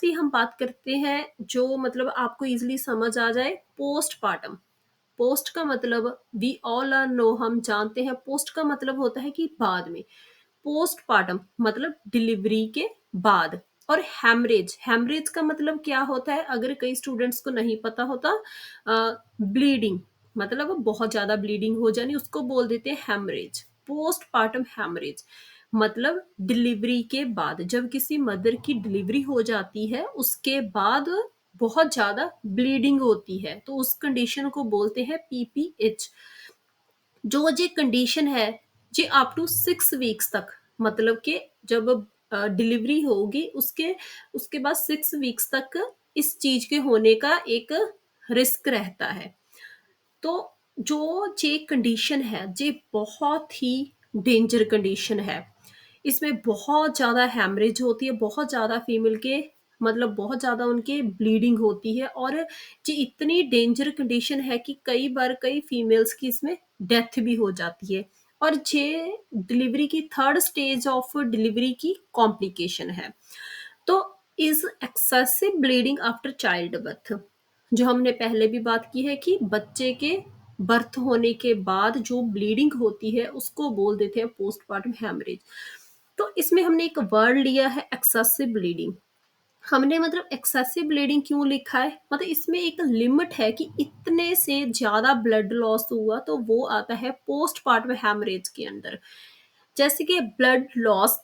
कि हम बात करते हैं जो मतलब आपको ईज़िली समझ आ जाए पोस्टपार्टम। पोस्ट का मतलब वी ऑल आर नो हम जानते हैं पोस्ट का मतलब होता है कि बाद में। पोस्टपार्टम मतलब डिलीवरी के बाद। और हेमरेज हेमरेज का मतलब क्या होता है अगर कई स्टूडेंट्स को नहीं पता होता ब्लीडिंग मतलब बहुत ज्यादा ब्लीडिंग हो जानी उसको बोल देते हैं हेमरेज। पोस्टपार्टम हेमरेज मतलब डिलीवरी के बाद जब किसी मदर की डिलीवरी हो जाती है उसके बाद बहुत ज्यादा ब्लीडिंग होती है तो उस कंडीशन को बोलते हैं पीपीएच। जो ये कंडीशन है ये अप टू 6 वीक्स तक मतलब कि जब डिलीवरी होगी उसके उसके बाद 6 वीक्स तक इस चीज के होने का एक रिस्क रहता है। तो जो ये कंडीशन है ये बहुत ही डेंजर कंडीशन है। इसमें बहुत ज़्यादा हैमरेज होती है, बहुत ज़्यादा फीमेल के मतलब बहुत ज़्यादा उनके ब्लीडिंग होती है और ये इतनी डेंजर कंडीशन है कि कई बार कई फीमेल्स की इसमें डेथ भी हो जाती है। और ये डिलीवरी की थर्ड स्टेज ऑफ डिलीवरी की कॉम्प्लिकेशन है। तो is excessive bleeding after child birth जो हमने पहले भी बात की है कि बच्चे के बर्थ होने के बाद जो ब्लीडिंग होती है उसको बोल देते हैं पोस्टमार्टम हेमरेज। तो इसमें हमने एक वर्ड लिया है एक्सेसिव ब्लीडिंग। हमने मतलब एक्सेसिव ब्लीडिंग क्यों लिखा है मतलब इसमें एक लिमिट है कि इतने से ज्यादा ब्लड लॉस हुआ तो वो आता है पोस्टमार्टम हेमरेज के अंदर। जैसे कि blood loss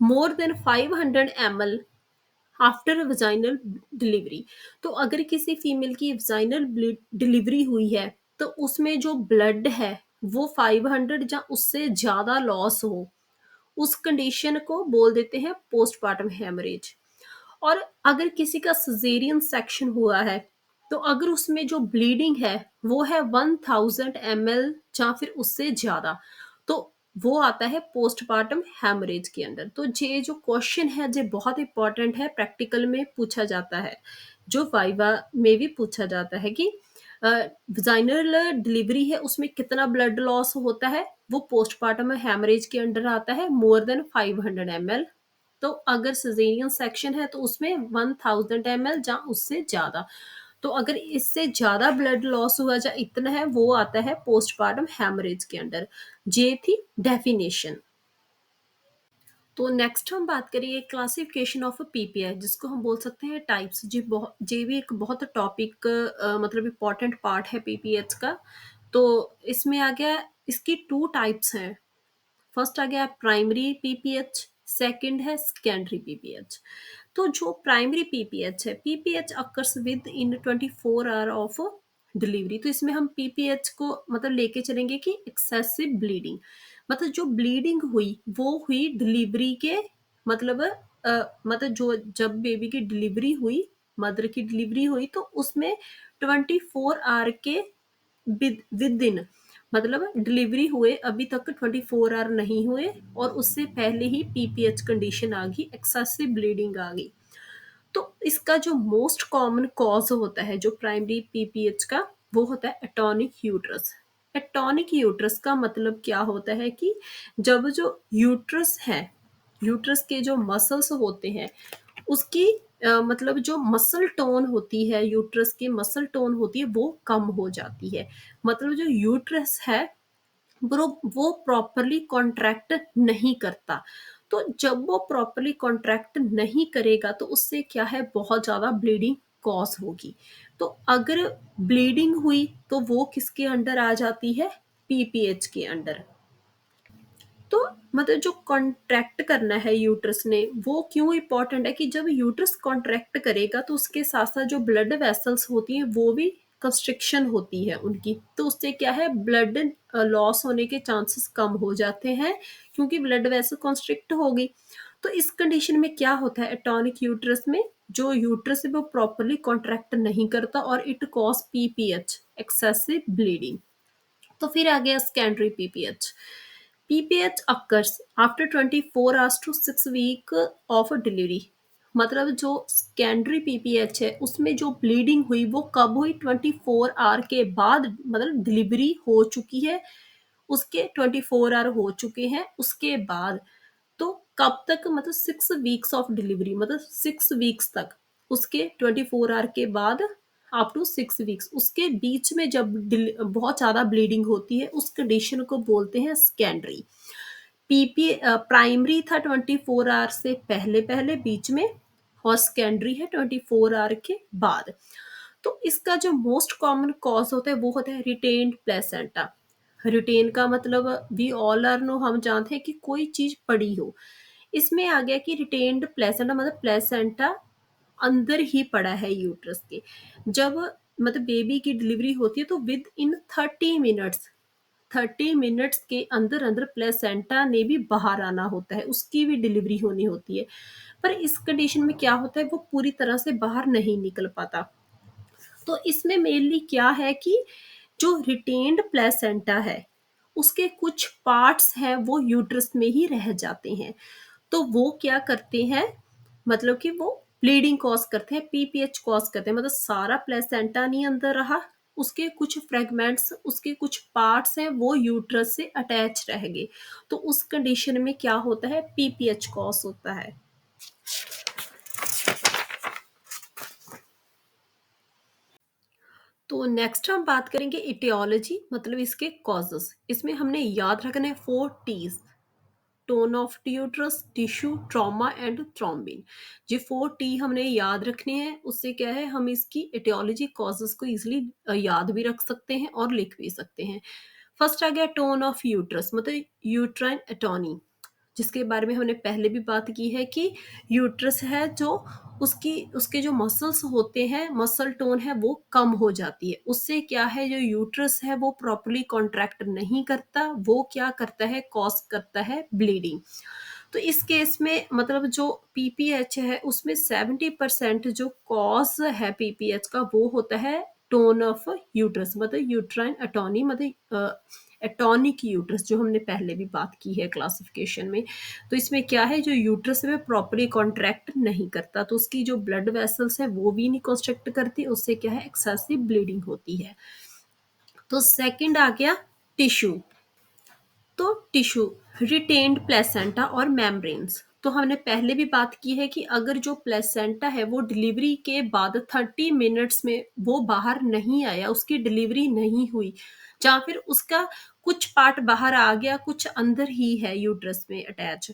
more than 500 ml after vaginal delivery. तो अगर किसी फीमेल की वजाइनल डिलीवरी हुई है तो उसमें जो ब्लड है वो 500 या उससे ज्यादा लॉस हो उस कंडीशन को बोल देते हैं पोस्टमार्टम हेमरेज। और अगर किसी का सजेरियन सेक्शन हुआ है तो अगर उसमें जो ब्लीडिंग है वो है 1000 ml या फिर उससे ज्यादा तो वो आता है पोस्टमार्टम हेमरेज के अंदर। तो ये जो क्वेश्चन है ये बहुत इंपॉर्टेंट है, प्रैक्टिकल में पूछा जाता है, जो वाइवा में भी पूछा जाता है कि वजाइनल डिलीवरी है उसमें कितना ब्लड लॉस होता है वो पोस्टमार्टम हेमरेज के अंडर आता है मोर देन 500 ml। तो अगर सिजेरियन सेक्शन है तो उसमें 1000 ml या उससे ज्यादा। तो अगर इससे ज्यादा ब्लड लॉस हुआ या इतना है वो आता है पोस्टमार्टम हेमरेज के अंडर। ये थी डेफिनेशन। तो नेक्स्ट हम बात करेंगे क्लासिफिकेशन ऑफ पीपीआई जिसको हम बोल सकते हैं टाइप्स। जी भी एक बहुत टॉपिक मतलब इम्पोर्टेंट पार्ट है पीपीएच का। तो इसमें आ गया इसकी टू टाइप्स हैं। फर्स्ट आ गया प्राइमरी पीपीएच, सेकंड है सेकेंडरी पीपीएच। तो जो प्राइमरी पीपीएच है PPH occurs with in 24 hour of delivery. तो इसमें हम पीपीएच को मतलब लेके चलेंगे कि एक्सेसिव ब्लीडिंग मतलब जो ब्लीडिंग हुई वो हुई डिलीवरी के मतलब मतलब जो जब बेबी की डिलीवरी हुई मदर की डिलीवरी हुई तो उसमें 24 आवर के विद इन मतलब डिलीवरी हुए अभी तक 24 आवर नहीं हुए और उससे पहले ही पीपीएच कंडीशन आ गई, एक्सेसिव ब्लीडिंग आ गई। तो इसका जो मोस्ट कॉमन कॉज होता है जो प्राइमरी पीपीएच का वो होता है एटॉनिक यूट्रस। एटॉनिक यूट्रस का मतलब क्या होता है कि जब जो यूट्रस है यूट्रस के जो मसल्स होते हैं उसकी मतलब जो मसल टोन होती है यूट्रस की मसल टोन होती है वो कम हो जाती है। मतलब जो यूट्रस है वो प्रॉपरली कॉन्ट्रैक्ट नहीं करता। तो जब वो प्रॉपरली कॉन्ट्रैक्ट नहीं करेगा तो उससे क्या है बहुत ज़्यादा ब्लीडिंग कॉज होगी। तो अगर ब्लीडिंग हुई तो वो किसके अंडर आ जाती है पीपीएच के अंडर। तो मतलब जो कॉन्ट्रैक्ट करना है यूट्रस ने वो क्यों इंपॉर्टेंट है कि जब यूट्रस कॉन्ट्रैक्ट करेगा तो उसके साथ साथ जो ब्लड वेसल्स होती हैं वो भी कंस्ट्रिक्शन होती है उनकी। तो उससे क्या है ब्लड लॉस होने के चांसेस कम हो जाते हैं क्योंकि ब्लड वेसल कॉन्स्ट्रिक्ट होगी। तो इस कंडीशन में क्या होता है एटॉनिक यूट्रस में जो यूट्रस है वो प्रॉपरली कॉन्ट्रैक्ट नहीं करता और it cause PPH excessive bleeding. तो फिर आ गया secondary PPH. PPH occurs after 24 hours to 6 week of delivery. मतलब जो सेकेंडरी पीपीएच है उसमें जो ब्लीडिंग हुई वो कब हुई 24 आवर के बाद मतलब डिलीवरी हो चुकी है उसके 24 आवर हो चुके हैं उसके बाद। तो कब तक मतलब 6 वीक्स ऑफ डिलीवरी मतलब 6 वीक्स तक। उसके 24 आवर के बाद अप टू 6 वीक्स, उसके बीच में जब बहुत ज़्यादा ब्लीडिंग होती है उस कंडीशन को बोलते हैं सेकेंडरी। पीपी प्राइमरी था 24 आवर से पहले पहले बीच में, और सेकेंडरी है 24 आवर के बाद। तो इसका जो मोस्ट कॉमन कॉज होता है वो होता है रिटेन्ड प्लेसेंटा। रिटेन का मतलब वी ऑल आर नो, हम जानते हैं कि कोई चीज पड़ी हो। इसमें आ गया कि रिटेन्ड प्लेसेंटा मतलब प्लेसेंटा अंदर ही पड़ा है यूट्रस के। जब मतलब बेबी की डिलीवरी होती है तो विद इन 30 मिनट्स, 30 मिनट्स के अंदर अंदर प्लेसेंटा ने भी बाहर आना होता है, उसकी भी डिलीवरी होनी होती है। पर इस कंडीशन में क्या होता है, वो पूरी तरह से बाहर नहीं निकल पाता। तो इसमें मेनली क्या है कि जो रिटेन्ड प्लेसेंटा है उसके कुछ पार्ट्स हैं वो यूट्रस में ही रह जाते हैं। तो वो क्या करते हैं, मतलब कि वो ब्लीडिंग कॉज करते हैं, पीपीएच कॉज करते हैं। मतलब सारा प्लेसेंटा नहीं अंदर रहा, उसके कुछ फ्रेगमेंट्स, उसके कुछ पार्ट्स हैं वो यूट्रस से अटैच रह गए। तो उस कंडीशन में क्या होता है, पीपीएच कॉज होता है। तो नेक्स्ट हम बात करेंगे इटियोलॉजी, मतलब इसके कॉजेस। इसमें हमने याद रखना है 4 T's: tone of uterus, tissue, trauma and thrombin. ये 4 T हमने याद रखने हैं। उससे क्या है, हम इसकी इटियोलॉजी कॉजेस को इजिली याद भी रख सकते हैं और लिख भी सकते हैं। फर्स्ट आ गया टोन ऑफ यूट्रस, मतलब यूट्राइन एटोनी, जिसके बारे में हमने पहले भी बात की है कि यूट्रस है जो उसकी उसके जो मसल्स होते हैं, मसल टोन है वो कम हो जाती है। उससे क्या है, जो यूट्रस है वो प्रॉपरली कॉन्ट्रैक्ट नहीं करता, वो क्या करता है, कॉज करता है ब्लीडिंग। तो इस केस में मतलब जो पीपीएच है उसमें 70% जो कॉज है पीपीएच का वो होता है टोन ऑफ यूट्रस, मतलब यूट्राइन एटोनी, मतलब एटॉनिक यूट्रस, जो हमने पहले भी बात की है क्लासिफिकेशन में। तो इसमें क्या है, जो यूट्रस है प्रॉपरली कॉन्ट्रैक्ट नहीं करता, तो उसकी जो ब्लड वेसल्स है वो भी नहीं कॉन्स्ट्रक्ट करती, उससे क्या है, एक्सेसिव ब्लीडिंग होती है। तो सेकंड आ गया टिश्यू। तो टिश्यू, रिटेन्ड प्लेसेंटा और मेम्ब्रेन्स। तो हमने पहले भी बात की है कि अगर जो प्लेसेंटा है वो डिलीवरी के बाद 30 मिनट्स में वो बाहर नहीं आया, उसकी डिलीवरी नहीं हुई, या फिर उसका कुछ पार्ट बाहर आ गया, कुछ अंदर ही है यूट्रस में अटैच,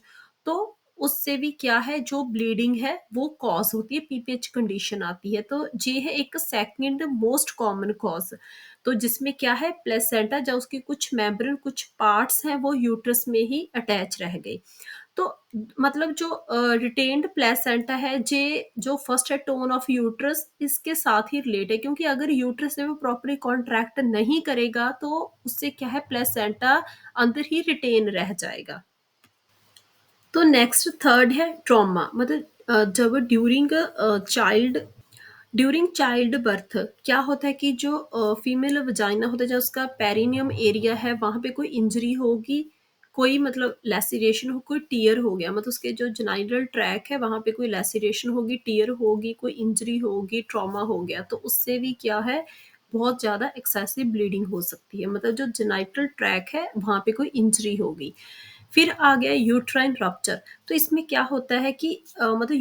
तो उससे भी क्या है, जो ब्लीडिंग है वो कॉज होती है, पीपीएच कंडीशन आती है। तो ये है एक सेकंड मोस्ट कॉमन कॉज। तो जिसमें क्या है, प्लेसेंटा जब उसके कुछ मेम्ब्रेन, कुछ पार्ट्स हैं वो यूट्रस में ही अटैच रह गए। तो मतलब जो रिटेन्ड प्लेसेंटा है, जे जो फर्स्ट है टोन ऑफ यूट्रस, इसके साथ ही रिलेट है, क्योंकि अगर यूट्रस है वो प्रॉपरली कॉन्ट्रैक्ट नहीं करेगा तो उससे क्या है, प्लेसेंटा अंदर ही रिटेन रह जाएगा। तो नेक्स्ट थर्ड है ट्रॉमा, मतलब जब ड्यूरिंग चाइल्ड बर्थ क्या होता है कि जो फीमेल वजाइना होता है, जो उसका पेरिनियम एरिया है वहां पे कोई इंजरी होगी, कोई मतलब लेसिरेशन हो, कोई टीयर हो गया, मतलब उसके जो जेनाइटल ट्रैक है वहां पे कोई लेसिरेशन होगी, टीयर होगी, कोई इंजरी होगी, ट्रॉमा हो गया, तो उससे भी क्या है, बहुत ज़्यादा एक्सेसिव ब्लीडिंग हो सकती है, मतलब जो जेनाइटल ट्रैक है वहां पे कोई इंजरी होगी। फिर आ गया यूट्राइन रप्चर। तो इसमें क्या होता है कि मतलब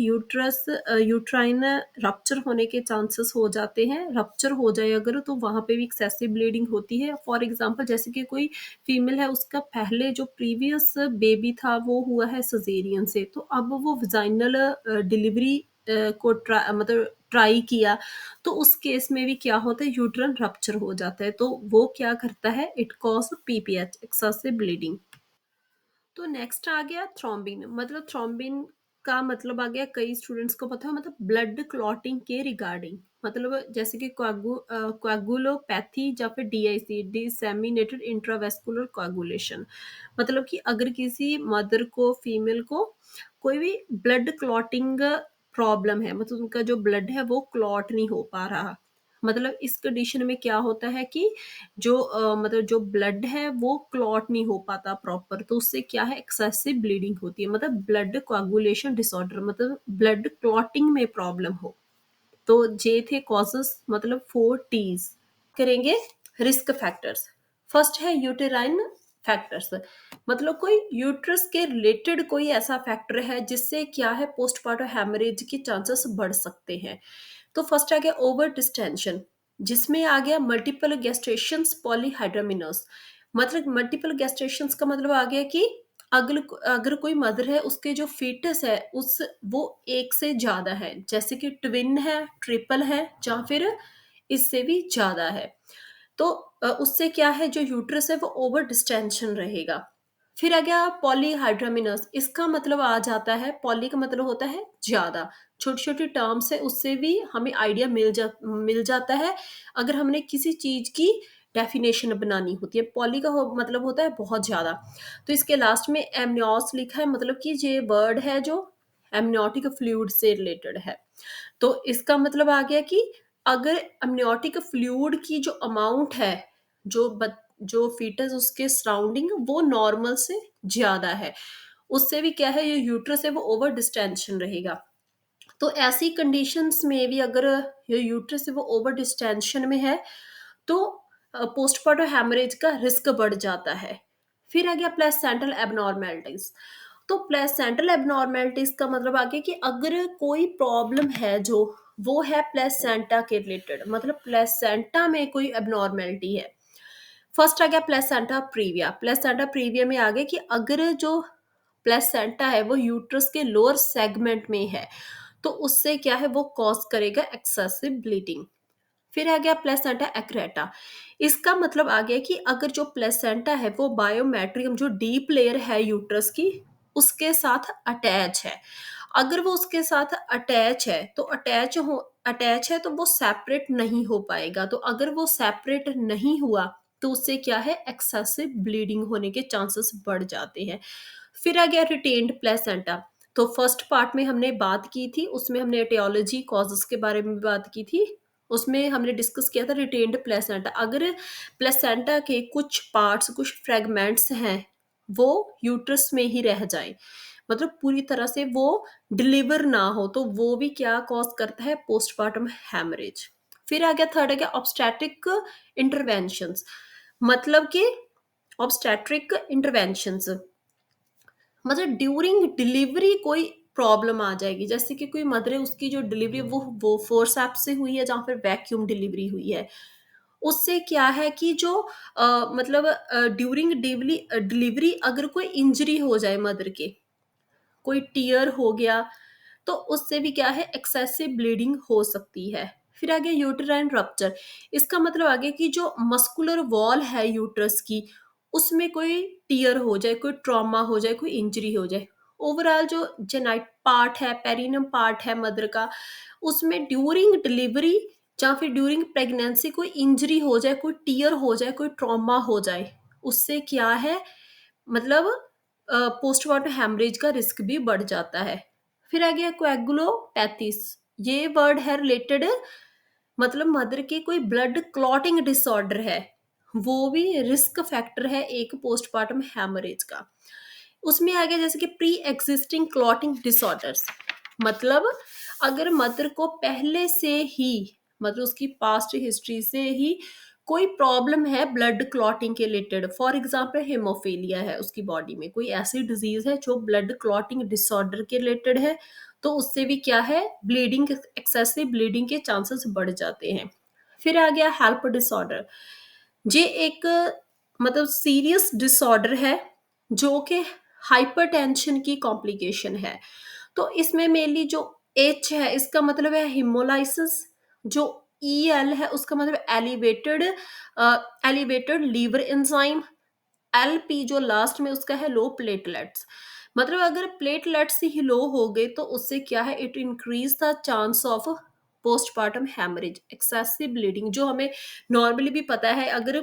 यूट्राइन रप्चर होने के चांसेस हो जाते हैं। रप्चर हो जाए अगर तो वहाँ पे भी एक्सेसिव ब्लीडिंग होती है। फॉर एग्जांपल जैसे कि कोई फीमेल है, उसका पहले जो प्रीवियस बेबी था वो हुआ है सजेरियन से, तो अब वो वजाइनल डिलीवरी को मतलब ट्राई किया, तो उस केस में भी क्या होता है, यूट्रन रप्चर हो जाता है, तो वो क्या करता है, it cause PPH, excessive bleeding. तो नेक्स्ट आ गया थ्रोम्बिन, मतलब थ्रोम्बिन का मतलब आ गया, कई स्टूडेंट्स को पता है, मतलब ब्लड क्लॉटिंग के रिगार्डिंग, मतलब जैसे कि कोagulopathy या फिर डीआईसी, डिसेमिनेटेड इंट्रावेस्कुलर कोagulation, मतलब कि अगर किसी मदर को, फीमेल को कोई भी ब्लड क्लॉटिंग प्रॉब्लम है, मतलब उनका जो ब्लड है वो क्लॉट नहीं हो पा रहा, मतलब इस कंडीशन में क्या होता है कि जो मतलब जो ब्लड है वो क्लॉट नहीं हो पाता प्रॉपर, तो उससे क्या है, एक्सेसिव ब्लीडिंग होती है, मतलब ब्लड कोagulation डिसऑर्डर, मतलब ब्लड क्लॉटिंग में प्रॉब्लम हो। तो जे थे कॉजेस, मतलब 4 T's। करेंगे रिस्क फैक्टर्स। फर्स्ट है यूटेराइन फैक्टर्स, मतलब कोई यूट्रस के रिलेटेड कोई ऐसा फैक्टर है जिससे क्या है पोस्टपार्टम हैमरेज के चांसेस बढ़ सकते हैं। तो फर्स्ट आ गया ओवर डिस्टेंशन, जिसमें आ गया मल्टीपल गैस्ट्रेशंस पॉलीहाइड्रामिनोस। मतलब मल्टीपल गैस्ट्रेशंस का मतलब आ गया कि अगर अगर कोई मदर है उसके जो फीटस है उस वो एक से ज्यादा है, जैसे कि ट्विन है, ट्रिपल है, या फिर इससे भी ज्यादा है। तो उससे क्या है जो यूट्रस है वो ओवर डिस्टेंशन रहेगा। फिर आ गया पॉलीहाइड्रामिनस, इसका मतलब आ जाता है, पॉली का मतलब होता है ज्यादा। छोटी छोटी टर्म्स है उससे भी हमें आइडिया मिल जाता है अगर हमने किसी चीज की डेफिनेशन बनानी होती है। पॉली का मतलब होता है बहुत ज्यादा। तो इसके लास्ट में एमनियोस लिखा है, मतलब कि ये वर्ड है जो एमनियोटिक फ्लूइड से रिलेटेड है। तो इसका मतलब आ गया कि अगर अमनियोटिक फ्लूइड की जो अमाउंट है, जो फीटस उसके सराउंडिंग वो नॉर्मल से ज्यादा है, उससे भी क्या है ये यूट्रस है वो ओवर डिस्टेंशन रहेगा। तो ऐसी कंडीशंस में भी अगर ये यूट्रस है वो ओवर डिस्टेंशन में है तो पोस्टपार्टम हैमरेज का रिस्क बढ़ जाता है। फिर आ गया प्लेसेंटल एबनॉर्मेलिटीज। तो प्लेसेंटल एबनॉर्मेलिटीज का मतलब आ गया कि अगर कोई प्रॉब्लम है जो वो है प्लेसेंटा के रिलेटेड, मतलब प्लेसेंटा में कोई एबनॉर्मेलिटी है। फर्स्ट आ गया प्लेसेंटा प्रीविया। प्लेसेंटा प्रीविया में आ गया कि अगर जो प्लेसेंटा है वो यूट्रस के लोअर सेगमेंट में है तो उससे क्या है वो कॉज करेगा एक्सेसिव ब्लीडिंग। फिर आ गया प्लेसेंटा एक्रेटा। इसका मतलब आ गया कि अगर जो प्लेसेंटा है वो बायोमेट्रियम जो डीप लेयर है यूट्रस की उसके साथ अटैच है। अगर वो उसके साथ अटैच है तो अटैच है तो वो सेपरेट नहीं हो पाएगा। तो अगर वो सेपरेट नहीं हुआ तो उससे क्या है एक्सेसिव ब्लीडिंग होने के चांसेस बढ़ जाते हैं। फिर आ गया रिटेन्ड प्लेसेंटा। तो फर्स्ट पार्ट में हमने बात की थी, उसमें हमने एटियोलॉजी कॉजेस के बारे में भी बात की थी। उसमें हमने डिस्कस किया था रिटेन्ड प्लेसेंटा। अगर प्लेसेंटा के कुछ पार्ट्स कुछ फ्रेगमेंट्स हैं वो यूट्रस में ही रह जाए, मतलब पूरी तरह से वो डिलीवर ना हो, तो वो भी क्या कॉज करता है पोस्टपार्टम हैमरेज। फिर आ गया थर्ड आ गया ऑब्स्टेट्रिक इंटरवेंशंस। मतलब कि ऑब्स्टेट्रिक इंटरवेंशंस मतलब ड्यूरिंग डिलीवरी कोई प्रॉब्लम आ जाएगी, जैसे कि कोई मदर है उसकी जो डिलीवरी वो फोर्सएप से हुई है जहाँ फिर वैक्यूम डिलीवरी हुई है। उससे क्या है कि जो मतलब ड्यूरिंग डिलीवरी अगर कोई इंजरी हो जाए मदर के, कोई टीयर हो गया, तो उससे भी क्या है एक्सेसिव ब्लीडिंग हो सकती है। फिर आ गया यूटेराइन रप्चर। इसका मतलब आ गया कि जो मस्कुलर वॉल है यूट्रस की उसमें कोई टीयर हो जाए, कोई ट्रॉमा हो जाए, कोई इंजरी हो जाए। ओवरऑल जो जेनाइट पार्ट है, पेरिनम पार्ट है मदर का, उसमें ड्यूरिंग डिलीवरी या फिर ड्यूरिंग प्रेगनेंसी कोई इंजरी हो जाए, कोई टीयर हो जाए, कोई ट्रॉमा हो जाए, उससे क्या है मतलब पोस्टमार्टम हेमरेज का रिस्क भी बढ़ जाता है। फिर आ गया कोएगुलोपैथीज। ये वर्ड है रिलेटेड, मतलब मदर के कोई ब्लड क्लॉटिंग डिसऑर्डर है, वो भी रिस्क फैक्टर है एक पोस्टमार्टम हेमरेज का। उसमें आ गया जैसे कि प्री एग्जिस्टिंग क्लॉटिंग डिसऑर्डर्स। मतलब अगर मदर को पहले से ही, मतलब उसकी पास्ट हिस्ट्री से ही कोई प्रॉब्लम है ब्लड क्लॉटिंग के रिलेटेड, फॉर एग्जांपल हेमोफीलिया है उसकी बॉडी में, कोई ऐसी डिजीज है जो ब्लड क्लॉटिंग डिसऑर्डर के रिलेटेड है, तो उससे भी क्या है ब्लीडिंग, एक्सेसिव ब्लीडिंग के चांसेस बढ़ जाते हैं। फिर आ गया हेल्प डिसऑर्डर। ये एक मतलब सीरियस डिसऑर्डर है जो कि हाइपरटेंशन की कॉम्प्लिकेशन है। तो इसमें मेनली जो एच है इसका मतलब है हिमोलाइसिस, जो ई एल है उसका मतलब elevated liver enzyme, L P जो लास्ट में उसका है लो प्लेटलेट्स। मतलब अगर प्लेटलेट्स ही लो हो गए तो उससे क्या है it increase the chance of postpartum haemorrhage, excessive bleeding, जो हमें नॉर्मली भी पता है। अगर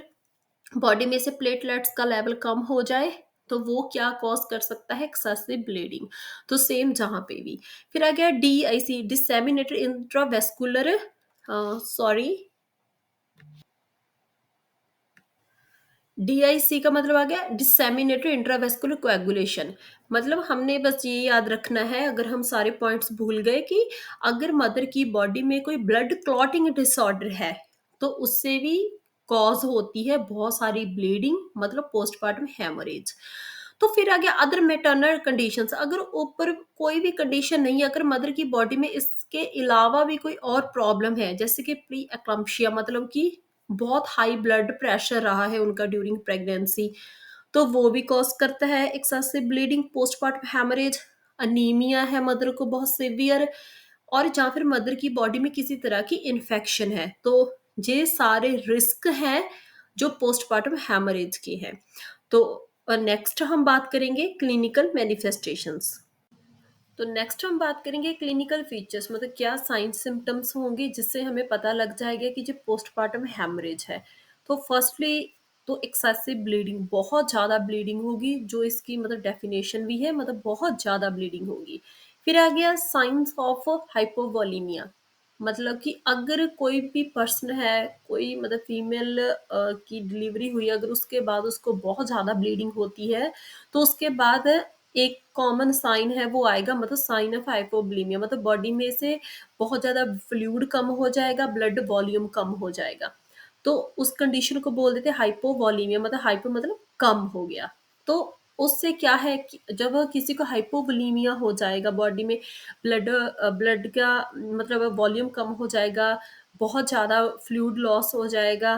बॉडी में से प्लेटलेट्स का लेवल कम हो जाए तो वो क्या कॉज कर सकता है एक्सेसिव ब्लीडिंग। तो सेम जहाँ पे भी। फिर आ गया D I C, disseminated intravascular, sorry, DIC का मतलब आ गया डिसेमिनेटेड इंट्रावेस्कुलर कोएगुलेशन। मतलब हमने बस ये याद रखना है, अगर हम सारे पॉइंट्स भूल गए, कि अगर मदर की बॉडी में कोई ब्लड क्लॉटिंग डिसऑर्डर है तो उससे भी कॉज़ होती है बहुत सारी ब्लीडिंग मतलब पोस्टपार्टम हेमोरेज। तो फिर आ गया अदर मैटरनल कंडीशंस, अगर ऊपर कोई भी कंडीशन नहीं है, अगर मदर की बॉडी में इसके अलावा भी कोई और प्रॉब्लम है, जैसे कि प्री एक्लम्प्शिया मतलब कि बहुत हाई ब्लड प्रेशर रहा है उनका ड्यूरिंग प्रेगनेंसी, तो वो भी कॉज़ करता है excessive bleeding, postpartum haemorrhage. Anaemia है मदर को बहुत सीवियर, और या फिर मदर की बॉडी में किसी तरह की इन्फेक्शन है, तो ये सारे रिस्क हैं जो पोस्टपार्टम हेमोरेज के हैं। तो नेक्स्ट हम बात करेंगे क्लिनिकल मैनिफेस्टेशंस। तो नेक्स्ट हम बात करेंगे क्लिनिकल फीचर्स, मतलब क्या साइन सिम्टम्स होंगे जिससे हमें पता लग जाएगा कि जो पोस्टपार्टम हेमरेज है। तो फर्स्टली तो एक्सेसिव ब्लीडिंग, बहुत ज़्यादा ब्लीडिंग होगी, जो इसकी मतलब डेफिनेशन भी है, मतलब बहुत ज़्यादा ब्लीडिंग होगी। फिर आ गया साइंस ऑफ हाइपोवोलीमिया, मतलब कि अगर कोई भी पर्सन है, कोई मतलब फीमेल की डिलीवरी हुई, अगर उसके बाद उसको बहुत ज़्यादा ब्लीडिंग होती है, तो उसके बाद एक कॉमन साइन है वो आएगा, मतलब साइन ऑफ हाइपोवोलीमिया, मतलब बॉडी में से बहुत ज़्यादा फ्लूइड कम हो जाएगा, ब्लड वॉल्यूम कम हो जाएगा। तो उस कंडीशन को बोल देते हैं हाइपोवोलीमिया, मतलब हाइपो मतलब कम हो गया। तो उससे क्या है कि जब किसी को हाइपोवोलीमिया हो जाएगा, बॉडी में ब्लड का मतलब वॉल्यूम कम हो जाएगा, बहुत ज़्यादा फ्लूइड लॉस हो जाएगा,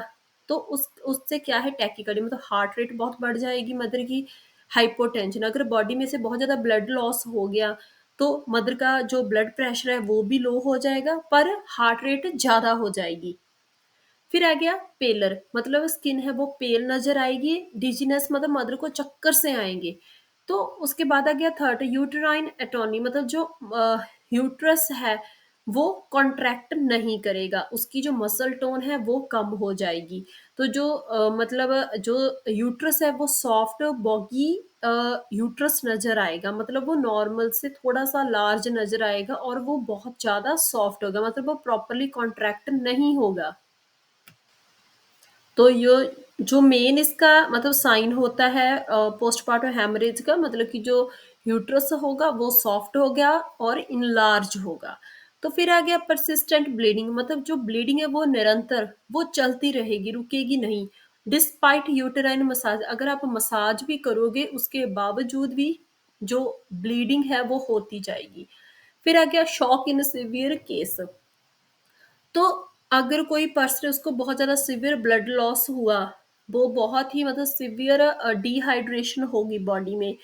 तो उस उससे क्या है टैकीकार्डिया, मतलब हार्ट रेट बहुत बढ़ जाएगी मदर की। हाइपोटेंशन, अगर बॉडी में से बहुत ज़्यादा ब्लड लॉस हो गया, तो मदर का जो ब्लड प्रेशर है वो भी लो हो जाएगा, पर हार्ट रेट ज़्यादा हो जाएगी। फिर आ गया पेलर, मतलब स्किन है वो पेल नजर आएगी। डिजीनेस मतलब मदर को चक्कर से आएंगे। तो उसके बाद आ गया थर्ड यूटेराइन एटोनी, मतलब जो यूट्रस है वो कॉन्ट्रैक्ट नहीं करेगा, उसकी जो मसल टोन है वो कम हो जाएगी। तो जो मतलब जो यूट्रस है वो सॉफ्ट बॉगी यूट्रस नजर आएगा, मतलब वो नॉर्मल से थोड़ा सा लार्ज नजर आएगा, और वो बहुत ज़्यादा सॉफ्ट होगा, मतलब वो प्रॉपरली कॉन्ट्रैक्ट नहीं होगा। तो यो जो मेन इसका मतलब साइन होता है पोस्टपार्टम हेमरेज का, मतलब कि जो यूट्रस होगा वो सॉफ्ट हो गया और इनलार्ज होगा। तो फिर आ गया परसिस्टेंट ब्लीडिंग, मतलब जो ब्लीडिंग है वो निरंतर, वो चलती रहेगी, रुकेगी नहीं। डिस्पाइट यूटेराइन मसाज, अगर आप मसाज भी करोगे उसके बावजूद भी जो ब्लीडिंग है वो होती जाएगी। फिर आ गया शॉक इन सिवियर केस, तो अगर कोई पर्सन उसको बहुत ज़्यादा सीवियर ब्लड लॉस हुआ, वो बहुत ही मतलब सीवियर डिहाइड्रेशन होगी बॉडी में,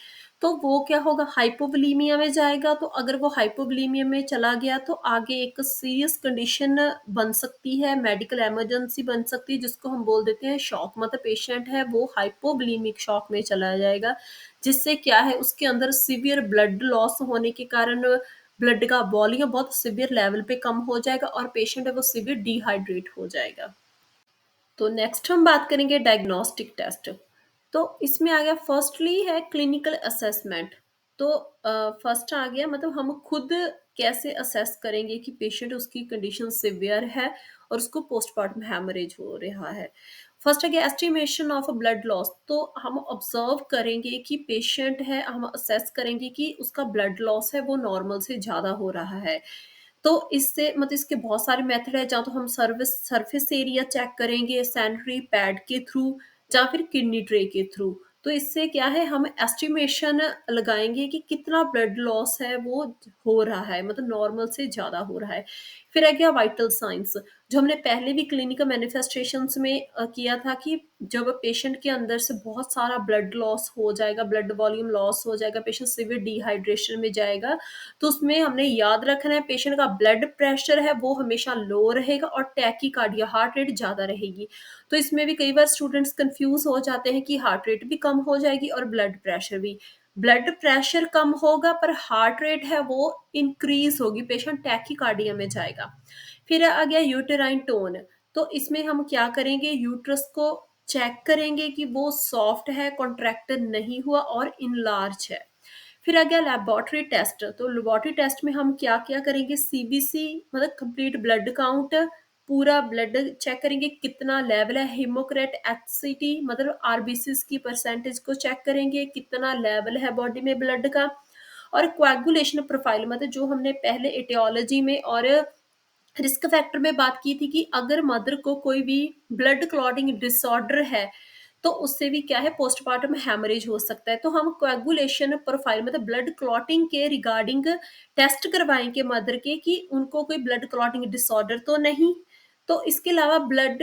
तो वो क्या होगा हाइपोवोलीमिया में जाएगा। तो अगर वो हाइपोवोलीमिया में चला गया तो आगे एक सीरियस कंडीशन बन सकती है, मेडिकल इमरजेंसी बन सकती है, जिसको हम बोल देते हैं शॉक, मतलब पेशेंट है वो हाइपोवोलीमिक शॉक में चला जाएगा, जिससे क्या है उसके अंदर सीवियर ब्लड लॉस होने के कारण ब्लड का वॉल्यूम बहुत सीवियर लेवल पे कम हो जाएगा, और पेशेंट है वो सीवियर डिहाइड्रेट हो जाएगा। तो नेक्स्ट हम बात करेंगे डायग्नोस्टिक टेस्ट। तो इसमें आ गया फर्स्टली है क्लिनिकल असेसमेंट। तो फर्स्ट आ गया मतलब हम खुद कैसे असेस करेंगे कि पेशेंट उसकी कंडीशन सिवियर है और उसको पोस्टमार्टम हेमरेज हो रहा है। फर्स्ट है कि एस्टिमेशन ऑफ ब्लड लॉस, तो हम ऑब्जर्व करेंगे कि पेशेंट है, हम असेस करेंगे कि उसका ब्लड लॉस है वो नॉर्मल से ज़्यादा हो रहा है। तो इससे मतलब इसके बहुत सारे मेथड है, या तो हम सरफेस एरिया चेक करेंगे सैनिटरी पैड के थ्रू, या फिर किडनी ट्रे के थ्रू। तो इससे क्या है हम एस्टिमेशन लगाएंगे कि कितना ब्लड लॉस है वो हो रहा है, मतलब नॉर्मल से ज़्यादा हो रहा है। फिर है क्या वाइटल साइंस, जो हमने पहले भी क्लिनिकल मैनिफेस्टेशंस में किया था कि जब पेशेंट के अंदर से बहुत सारा ब्लड लॉस हो जाएगा, ब्लड वॉल्यूम लॉस हो जाएगा, पेशेंट सिवियर डिहाइड्रेशन में जाएगा, तो उसमें हमने याद रखना है पेशेंट का ब्लड प्रेशर है वो हमेशा लो रहेगा और टैकीकार्डिया हार्ट रेट ज़्यादा रहेगी। तो इसमें भी कई बार स्टूडेंट्स कंफ्यूज हो जाते हैं कि हार्ट रेट भी कम हो जाएगी और ब्लड प्रेशर भी। ब्लड प्रेशर कम होगा पर हार्ट रेट है वो इंक्रीज होगी, पेशेंट टैकीकार्डिया में जाएगा। फिर आ गया यूटेराइन टोन, तो इसमें हम क्या करेंगे यूट्रस को चेक करेंगे कि वो सॉफ्ट है, कॉन्ट्रैक्टर नहीं हुआ और इनलार्ज है। फिर आ गया लेबोरेटरी टेस्ट, तो लेबोरेटरी टेस्ट में हम क्या क्या करेंगे सीबीसी मतलब कंप्लीट ब्लड काउंट, पूरा ब्लड चेक करेंगे कितना लेवल है, हिमोक्रेट एचसीटी मतलब आरबीसी की परसेंटेज को चेक करेंगे कितना लेवल है बॉडी में ब्लड का, और कोएगुलेशन प्रोफाइल मतलब जो हमने पहले एटियोलॉजी में और रिस्क फैक्टर में बात की थी कि अगर मदर को कोई भी ब्लड क्लॉटिंग डिसऑर्डर है, तो उससे भी क्या है पोस्टपार्टम हैमरेज हो सकता है। तो हम कोएगुलेशन प्रोफाइल मतलब ब्लड क्लॉटिंग के रिगार्डिंग टेस्ट करवाएँगे मदर के कि उनको कोई ब्लड क्लॉटिंग डिसऑर्डर तो नहीं। तो इसके अलावा blood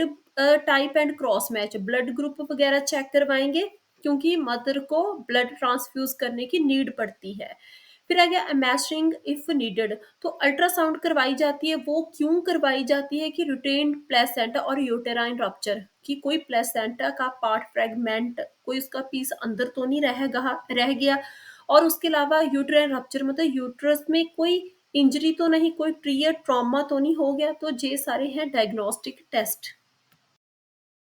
type and cross match blood group वगैरह चेक करवाएँगे क्योंकि मदर को ब्लड ट्रांसफ्यूज़ करने की नीड पड़ती है। फिर आ गया अमेजिंग इफ नीडेड तो अल्ट्रासाउंड करवाई जाती है वो क्यों करवाई जाती है कि रिटेन्ड प्लेसेंटा और यूटेराइन रप्चर कि कोई प्लेसेंटा का पार्ट फ्रेगमेंट कोई उसका पीस अंदर तो नहीं रह गया और उसके अलावा यूटेराइन रप्चर मतलब यूट्रस में कोई इंजरी तो नहीं कोई प्रियर ट्रॉमा तो नहीं हो गया तो ये सारे हैं डायग्नोस्टिक टेस्ट।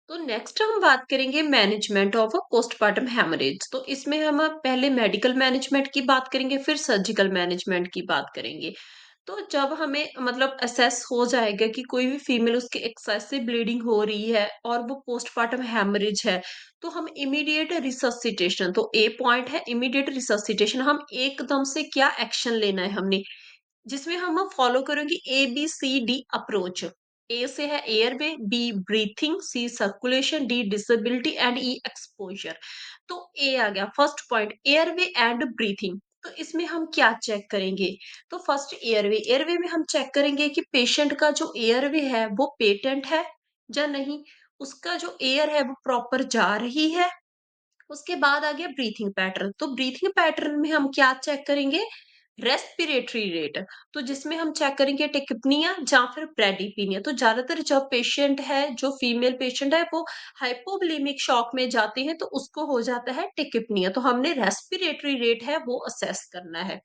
तो नेक्स्ट हम बात करेंगे मैनेजमेंट ऑफ पोस्टपार्टम हेमरेज। तो इसमें हम पहले मेडिकल मैनेजमेंट की बात करेंगे, फिर सर्जिकल मैनेजमेंट की बात करेंगे। तो जब हमें मतलब असेस हो जाएगा कि कोई भी फीमेल उसके एक्सेसिव ब्लीडिंग हो रही है और वो पोस्टपार्टम हेमरेज है, तो हम इमीडिएट रिससिटेशन, तो ए पॉइंट है इमीडिएट रिससिटेशन, हम एकदम से क्या एक्शन लेना है हमने, जिसमें हम फॉलो करेंगे ABCD अप्रोच। ए से है airway, B breathing, C circulation, D disability and E exposure. तो ए आ गया first point, airway and breathing. तो इसमें हम क्या चेक करेंगे? तो फर्स्ट एयरवे, एयरवे में हम चेक करेंगे कि पेशेंट का जो एयरवे है वो पेटेंट है या नहीं, उसका जो एयर है वो प्रॉपर जा रही है। उसके बाद आ गया ब्रीथिंग पैटर्न। तो ब्रीथिंग पैटर्न में हम क्या चेक करेंगे? रेस्पिरेटरी रेट, तो जिसमें हम चेक करेंगे टेकिपनिया या फिर ब्रेडिपिनिया। तो ज्यादातर जब पेशेंट है, जो फीमेल पेशेंट है, वो हाइपोवोलेमिक शॉक में जाते हैं तो उसको हो जाता है टेकिपनिया। तो हमने रेस्पिरेटरी रेट है वो असेस करना है।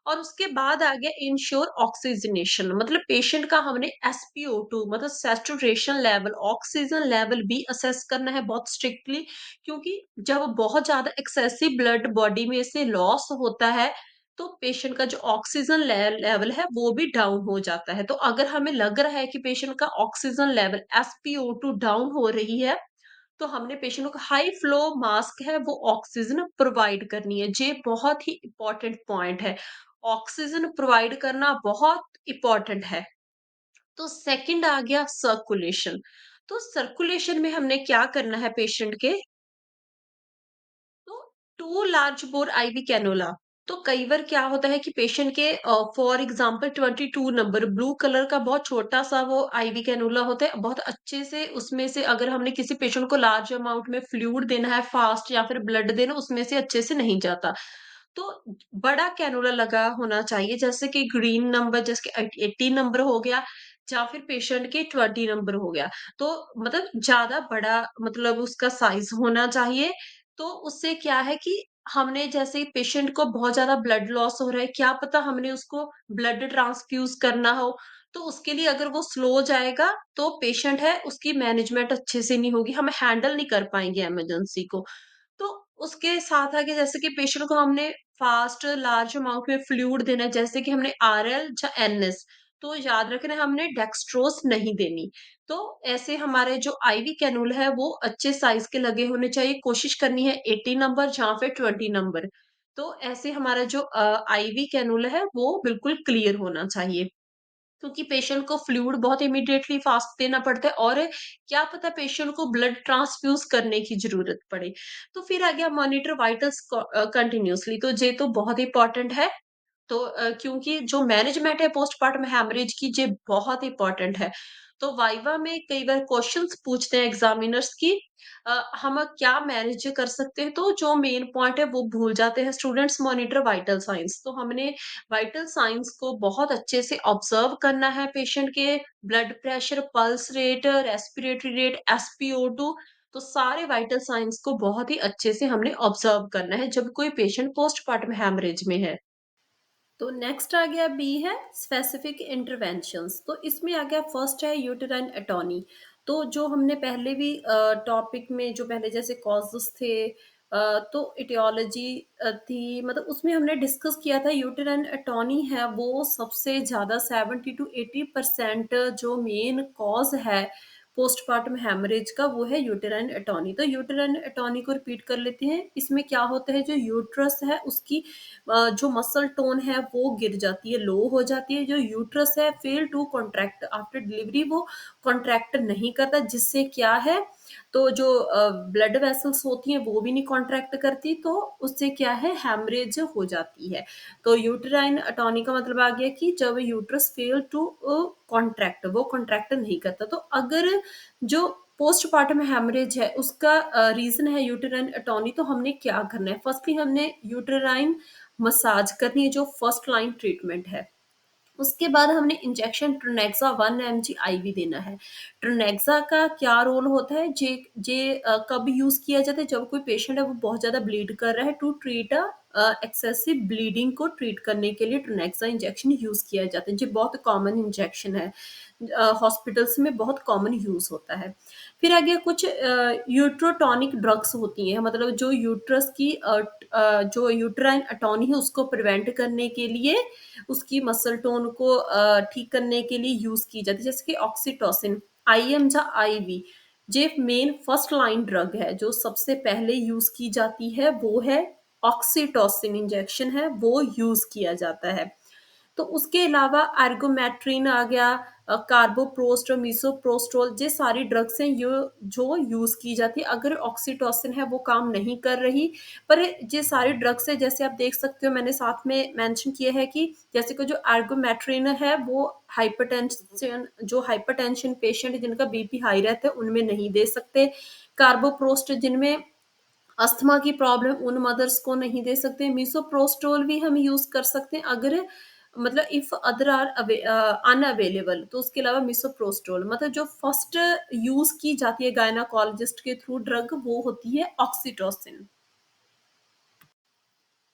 और उसके बाद आ गया इंश्योर ऑक्सीजनेशन, मतलब पेशेंट का हमने SpO2 मतलब सैचुरेशन लेवल, ऑक्सीजन लेवल भी असेस करना है बहुत स्ट्रिक्टली। क्योंकि जब बहुत ज्यादा एक्सेसिव ब्लड बॉडी में से लॉस होता है, तो पेशेंट का जो ऑक्सीजन लेवल है वो भी डाउन हो जाता है। तो अगर हमें लग रहा है कि पेशेंट का ऑक्सीजन लेवल SpO2 डाउन हो रही है, तो हमने पेशेंट को हाई फ्लो मास्क है वो ऑक्सीजन प्रोवाइड करनी है। ये बहुत ही इंपॉर्टेंट पॉइंट है। ऑक्सीजन प्रोवाइड करना बहुत इंपॉर्टेंट है। तो सेकंड आ गया सर्कुलेशन। तो सर्कुलेशन में हमने क्या करना है पेशेंट के? तो 2 लार्ज बोर आईवी कैनोला। तो कई बार क्या होता है कि पेशेंट के for example 22 number blue colour का बहुत छोटा सा वो आईवी कैनोला होता है, बहुत अच्छे से उसमें से अगर हमने किसी पेशेंट को लार्ज अमाउंट में फ्लूइड देना है फास्ट या फिर ब्लड देना, उसमें से अच्छे से नहीं जाता। तो बड़ा कैनोला लगा होना चाहिए, जैसे कि ग्रीन नंबर, जैसे कि 80 नंबर हो गया या फिर पेशेंट के 20 नंबर हो गया। तो मतलब ज्यादा बड़ा मतलब उसका साइज होना चाहिए। तो उससे क्या है कि हमने जैसे पेशेंट को बहुत ज़्यादा ब्लड लॉस हो रहा है, क्या पता हमने उसको ब्लड ट्रांसफ्यूज़ करना हो, तो उसके लिए अगर वो स्लो जाएगा, तो पेशेंट है उसकी मैनेजमेंट अच्छे से नहीं होगी, हम हैंडल नहीं कर पाएँगे इमरजेंसी को। तो उसके साथ आगे जैसे कि पेशेंट को हमने फास्ट लार्ज अमाउंट में फ्लूइड देना है, जैसे कि हमने आरएल या एनएस, तो याद रखना हमने डेक्स्ट्रोज नहीं देनी। तो ऐसे हमारे जो आईवी कैनूल है वो अच्छे साइज के लगे होने चाहिए, कोशिश करनी है 80 नंबर या फिर 20 नंबर। तो ऐसे हमारा जो आईवी कैनूल है वो बिल्कुल क्लियर होना चाहिए। क्योंकि पेशेंट को फ्लूइड बहुत इमीडिएटली फास्ट देना पड़ता है और क्या पता पेशेंट को ब्लड ट्रांसफ्यूज करने की जरूरत पड़े। तो फिर आ गया मॉनिटर वाइटल्स कंटिन्यूअसली, तो ये तो बहुत इंपॉर्टेंट है। तो क्योंकि जो मैनेजमेंट है पोस्टपार्टम हैमरेज की, ये बहुत इंपॉर्टेंट है। तो वाइवा में कई बार क्वेश्चंस पूछते हैं एग्जामिनर्स की हम क्या मैनेज कर सकते हैं, तो जो मेन पॉइंट है वो भूल जाते हैं स्टूडेंट्स। मॉनिटर वाइटल साइंस, तो हमने वाइटल साइंस को बहुत अच्छे से ऑब्जर्व करना है, पेशेंट के blood pressure, pulse rate, respiratory rate, SpO2, तो सारे वाइटल साइंस को बहुत ही अच्छे से हमने ऑब्जर्व करना है जब कोई पेशेंट पोस्टपार्टम हैमरेज में है। तो नेक्स्ट आ गया बी है स्पेसिफिक इंटरवेंशंस तो इसमें आ गया फर्स्ट है यूटेराइन एटॉनी तो जो हमने पहले भी टॉपिक में जो पहले जैसे कॉजेस थे तो इटियोलॉजी थी मतलब उसमें हमने डिस्कस किया था यूटेराइन एटॉनी है वो सबसे ज़्यादा 70 to 80% जो मेन कॉज है पोस्टपार्टम हैमरेज का, वो है यूटेराइन एटोनी। तो यूटेराइन एटोनी को रिपीट कर लेते हैं। इसमें क्या होता है, जो यूट्रस है उसकी जो मसल टोन है वो गिर जाती है, लो हो जाती है। जो यूट्रस है fail to contract after delivery, वो कॉन्ट्रैक्ट नहीं करता, जिससे क्या है, तो जो ब्लड वेसल्स होती हैं वो भी नहीं कॉन्ट्रैक्ट करती, तो उससे क्या है, हैमरेज हो जाती है। तो यूटेराइन अटॉनी का मतलब आ गया कि जब यूट्रस फेल टू कॉन्ट्रैक्ट, वो कॉन्ट्रैक्ट नहीं करता। तो अगर जो पोस्टपार्टम हैमरेज है उसका रीजन है यूटेराइन अटॉनी, तो हमने क्या करना है, फर्स्टली हमने यूटेराइन मसाज करनी है, जो फर्स्ट लाइन ट्रीटमेंट है। उसके बाद हमने इंजेक्शन ट्रोनेक्सा 1 mg आईवी देना है। ट्रोनेक्सा का क्या रोल होता है, जे जे कब यूज किया जाता है, जब कोई पेशेंट है वो बहुत ज्यादा ब्लीड कर रहा है, टू ट्रीट एक्सेसिव ब्लीडिंग को ट्रीट करने के लिए ट्रोनेक्सा इंजेक्शन यूज किया जाता है। ये बहुत कॉमन इंजेक्शन है, हॉस्पिटल्स में बहुत कॉमन यूज होता है। फिर आगे कुछ यूट्रोटॉनिक ड्रग्स होती हैं, मतलब जो यूट्रस की जो यूट्राइन अटॉनी है उसको प्रिवेंट करने के लिए, उसकी मसल टोन को ठीक करने के लिए यूज की जाती है, जैसे कि ऑक्सीटोसिन, आईएम या आईवी। जे मेन फर्स्ट लाइन ड्रग है, जो सबसे पहले यूज की जाती है, वो है ऑक्सीटोसिन इंजेक्शन है, वो यूज किया जाता है। तो उसके अलावा एर्गोमेट्रिन आ गया, कार्बोप्रोस्ट और मीसोप्रोस्टोल, ये सारी ड्रग्स हैं जो यूज की जाती है अगर ऑक्सीटोसिन है वो काम नहीं कर रही। पर ये सारी ड्रग्स है, जैसे आप देख सकते हो, मैंने साथ में मेंशन किया है कि जैसे कि जो एर्गोमेट्रिन है वो हाइपरटेंशन, जो हाइपरटेंशन पेशेंट जिनका बीपी हाई रहता है उनमें नहीं दे सकते। कार्बोप्रोस्ट जिनमें अस्थमा की प्रॉब्लम, उन मदर्स को नहीं दे सकते। मीसोप्रोस्टोल भी हम यूज कर सकते हैं अगर, मतलब इफ अदर आर अनअवेलेबल, तो उसके अलावा मीसोप्रोस्टोल, मतलब जो फर्स्ट यूज की जाती है गायनाकोलॉजिस्ट के थ्रू ड्रग, वो होती है ऑक्सीटोसिन।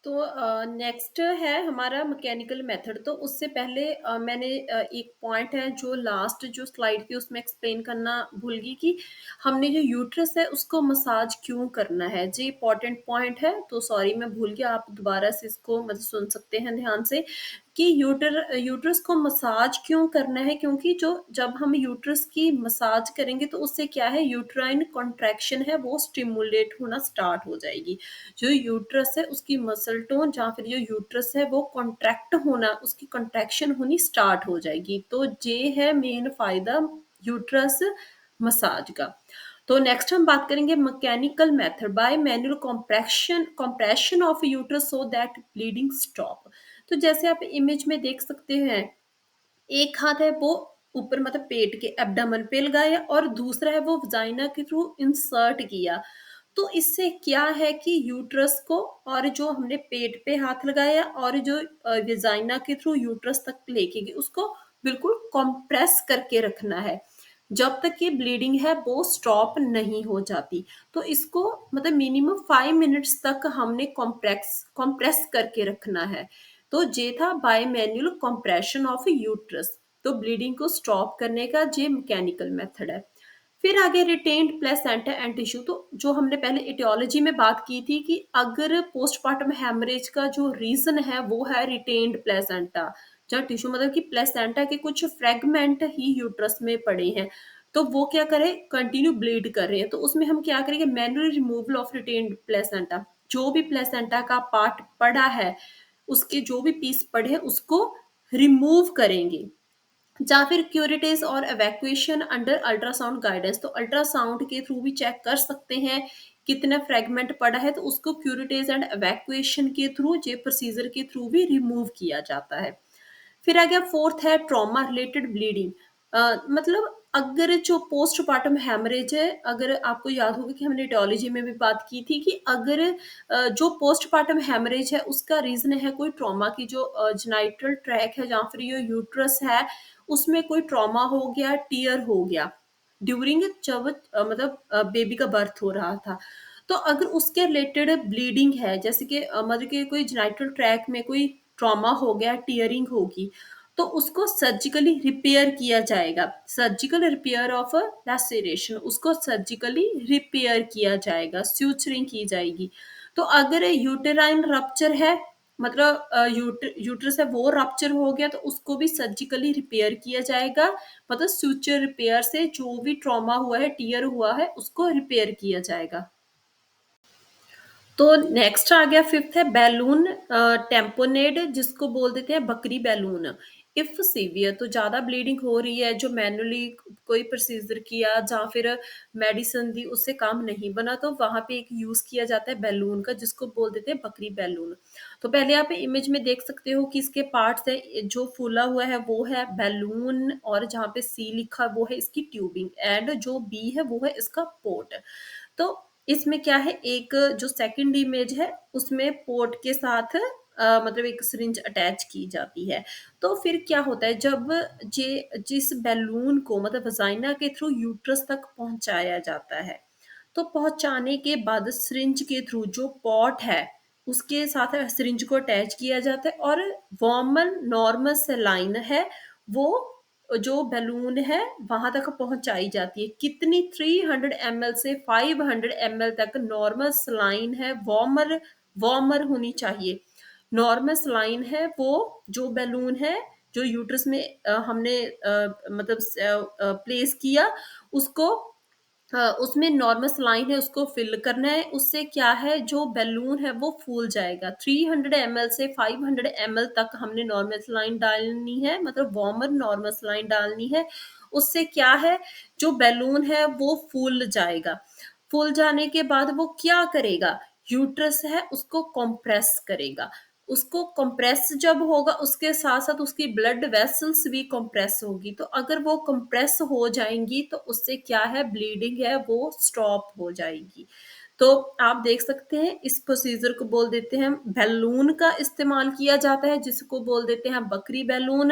तो नेक्स्ट है हमारा मैकेनिकल मेथड। तो उससे पहले मैंने एक पॉइंट है जो लास्ट जो स्लाइड थी उसमें एक्सप्लेन करना भूल गई, कि हमने जो यूट्रस है उसको मसाज क्यों करना है। जी इंपॉर्टेंट पॉइंट है, तो सॉरी मैं भूल गया, आप दोबारा से इसको मतलब सुन सकते हैं ध्यान से, कि यूट्रस को मसाज क्यों करना है, क्योंकि जो जब हम यूट्रस की मसाज करेंगे तो उससे क्या है, यूट्राइन कॉन्ट्रैक्शन है वो स्टिमुलेट होना स्टार्ट हो जाएगी। जो यूट्रस है उसकी मसल टोन या फिर जो यूट्रस है वो कॉन्ट्रैक्ट होना, उसकी कॉन्ट्रैक्शन होनी स्टार्ट हो जाएगी। तो ये है मेन फायदा यूट्रस मसाज का। तो नेक्स्ट हम बात करेंगे mechanical method, bye manual compression compression of uterus so that bleeding stop. तो जैसे आप इमेज में देख सकते हैं, एक हाथ है वो ऊपर मतलब पेट के एब्डोमेन पे लगाया और दूसरा है वो वजाइना के थ्रू इंसर्ट किया। तो इससे क्या है कि यूट्रस को, और जो हमने पेट पे हाथ लगाया और जो वजाइना के थ्रू यूट्रस तक लेके गए, उसको बिल्कुल कंप्रेस करके रखना है जब तक ये ब्लीडिंग है वो स्टॉप नहीं हो जाती। तो इसको मतलब मिनिमम 5 मिनट्स तक हमने कॉम्प्रेस कॉम्प्रेस करके रखना है। तो ये था by manual compression of uterus. तो ब्लीडिंग को स्टॉप करने का ये मैकेनिकल मेथड है। फिर आगे रिटेन्ड प्लेसेंटा एंड टिश्यू। तो जो हमने पहले इटियोलॉजी में बात की थी कि अगर पोस्टपार्टम हेमरेज का जो रीजन है वो है रिटेन्ड प्लेसेंटा जहाँ टिश्यू, मतलब कि प्लेसेंटा के कुछ फ्रेगमेंट ही यूट्रस में पड़े हैं, तो वो क्या करें, कंटिन्यू ब्लीड कर रहे हैं, तो उसमें हम क्या करेंगे, manual removal of retained placenta. जो भी प्लेसेंटा का पार्ट पड़ा है, उसके जो भी पीस पड़े हैं उसको रिमूव करेंगे, या फिर क्यूरिटेज और एवैक्यूएशन अंडर अल्ट्रासाउंड गाइडेंस। तो अल्ट्रासाउंड के थ्रू भी चेक कर सकते हैं कितना फ्रेगमेंट पड़ा है, तो उसको क्यूरिटेज एंड एवैक्यूएशन के थ्रू, जे प्रोसीजर के थ्रू भी रिमूव किया जाता है। फिर आ गया फोर्थ है ट्रॉमा रिलेटेड ब्लीडिंग। मतलब अगर जो पोस्टपार्टम हैमरेज है, अगर आपको याद होगा कि हमने etiology में भी बात की थी कि अगर जो पोस्टपार्टम हैमरेज है उसका रीजन है कोई ट्रॉमा की, जो जेनाइटल ट्रैक है जहाँ फिर ये यूट्रस है उसमें कोई ट्रॉमा हो गया, टीयर हो गया ड्यूरिंग जब मतलब बेबी का बर्थ हो रहा था, तो अगर उसके रिलेटेड ब्लीडिंग है, जैसे कि मतलब कि कोई जेनाइटल ट्रैक में कोई ट्रॉमा हो गया, टीयरिंग होगी, तो उसको सर्जिकली रिपेयर किया जाएगा। सर्जिकल रिपेयर ऑफ लैसेरेशन, उसको सर्जिकली रिपेयर किया जाएगा, स्यूचरिंग की जाएगी। तो अगर यूटेराइन रप्चर है, मतलब यूट्रस है वो रप्चर हो गया तो उसको भी सर्जिकली रिपेयर किया जाएगा। मतलब सूचर रिपेयर से जो भी ट्रॉमा हुआ है, टियर हुआ है, उसको रिपेयर किया जाएगा। तो नेक्स्ट आ गया, फिफ्थ है बैलून टेम्पोनेड, जिसको बोल देते हैं बकरी बैलून। इफ सीवियर, तो ज्यादा ब्लीडिंग हो रही है, जो मैनुअली कोई प्रोसीजर किया या फिर मेडिसिन दी उससे काम नहीं बना, तो वहां पे एक यूज किया जाता है बैलून का, जिसको बोल देते हैं बकरी बैलून। तो पहले आप इमेज में देख सकते हो कि इसके पार्ट्स है, जो फूला हुआ है वो है बैलून, और जहाँ पे सी लिखा वो है इसकी ट्यूबिंग, एंड जो बी है वो है इसका पोर्ट। तो इसमें क्या है, एक जो सेकंड इमेज है उसमें पोर्ट के साथ मतलब एक सिरिंज अटैच की जाती है। तो फिर क्या होता है, जब जिस बैलून को मतलब वजाइना के थ्रू यूट्रस तक पहुंचाया जाता है, तो पहुंचाने के बाद सिरिंज के थ्रू जो पॉट है उसके साथ सिरिंज को अटैच किया जाता है, और वॉर्मल नॉर्मल सेलाइन है वो जो बैलून है वहां तक पहुंचाई जाती है। कितनी, 300 ml से 500 ml तक नॉर्मल सलाइन है, वार्मर वार्मर होनी चाहिए। नॉर्मल सलाइन है वो जो बैलून है जो यूट्रस में हमने मतलब प्लेस किया, उसको उसमें नॉर्मल सलाइन है उसको फिल करना है। उससे क्या है, जो बैलून है वो फूल जाएगा। 300 ml से 500 ml तक हमने नॉर्मल सलाइन डालनी है, मतलब वार्मर नॉर्मल सलाइन डालनी है। उससे क्या है, जो बैलून है वो फूल जाएगा। फूल जाने के बाद वो क्या करेगा, यूट्रस है उसको कंप्रेस करेगा। उसको कंप्रेस जब होगा उसके साथ साथ उसकी ब्लड वेसल्स भी कंप्रेस होगी। तो अगर वो कंप्रेस हो जाएंगी तो उससे क्या है, ब्लीडिंग है वो स्टॉप हो जाएगी। तो आप देख सकते हैं इस प्रोसीजर को बोल देते हैं, बैलून का इस्तेमाल किया जाता है जिसको बोल देते हैं बकरी बैलून।